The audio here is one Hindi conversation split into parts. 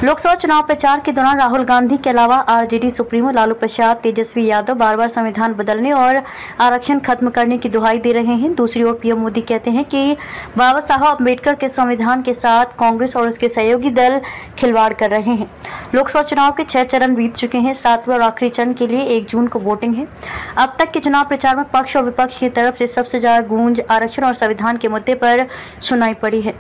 लोकसभा चुनाव प्रचार के दौरान राहुल गांधी के अलावा आरजेडी सुप्रीमो लालू प्रसाद, तेजस्वी यादव बार-बार संविधान बदलने और आरक्षण खत्म करने की दुहाई दे रहे हैं। दूसरी ओर पीएम मोदी कहते हैं कि बाबा साहब अम्बेडकर के संविधान के साथ कांग्रेस और उसके सहयोगी दल खिलवाड़ कर रहे हैं। लोकसभा चुनाव के 6 चरण बीत चुके हैं। 7वें और आखिरी चरण के लिए 1 जून को वोटिंग है। अब तक के चुनाव प्रचार में पक्ष और विपक्ष की तरफ से सबसे ज्यादा गूंज आरक्षण और संविधान के मुद्दे पर सुनाई पड़ी है।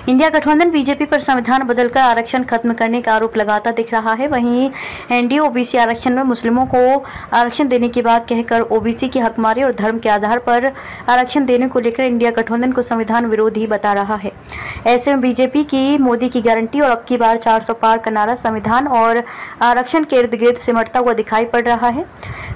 इंडिया गठबंधन बीजेपी पर संविधान बदलकर आरक्षण खत्म करने का आरोप लगाता दिख रहा है। वहीं एनडीए ओबीसी आरक्षण में मुस्लिमों को आरक्षण देने की बात कहकर ओबीसी की हकमारी और धर्म के आधार पर आरक्षण देने को लेकर इंडिया गठबंधन को संविधान विरोधी बता रहा है। ऐसे में बीजेपी की मोदी की गारंटी और अब की बार 400 पार का नारा संविधान और आरक्षण के इर्द गिर्द सिमटता हुआ दिखाई पड़ रहा है।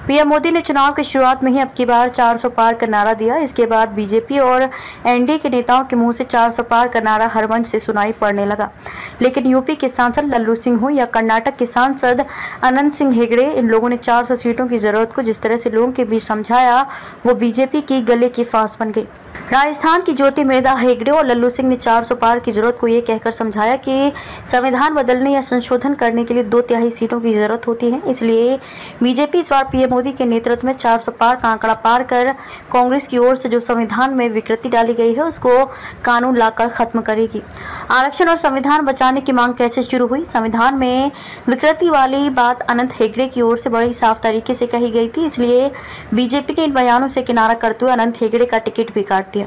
पीएम मोदी ने चुनाव की शुरुआत में ही अब की बार 400 पार का नारा दिया। इसके बाद बीजेपी और एनडीए के नेताओं के मुंह से 400 पार का नारा हर मंच से सुनाई पड़ने लगा। लेकिन यूपी के सांसद लल्लू सिंह हो या कर्नाटक के सांसद अनंत सिंह हेगड़े, इन लोगों ने 400 सीटों की जरूरत को जिस तरह से लोगों के बीच समझाया, वो बीजेपी की गले की फांस बन गई। राजस्थान की ज्योति मृदा हेगड़े और लल्लू सिंह ने 400 पार की जरूरत को ये कहकर समझाया कि संविधान बदलने या संशोधन करने के लिए 2/3 सीटों की जरूरत होती है। इसलिए बीजेपी इस बार पीएम मोदी के नेतृत्व में 400 पार का आंकड़ा पार कर कांग्रेस की ओर से जो संविधान में विकृति डाली गई है उसको कानून लाकर खत्म करेगी। आरक्षण और संविधान बचाने की मांग कैसे शुरू हुई? संविधान में विकृति वाली बात अनंत हेगड़े की ओर से बड़ी साफ तरीके से कही गई थी। इसलिए बीजेपी ने इन बयानों से किनारा करते हुए अनंत हेगड़े का टिकट भी काट दिया।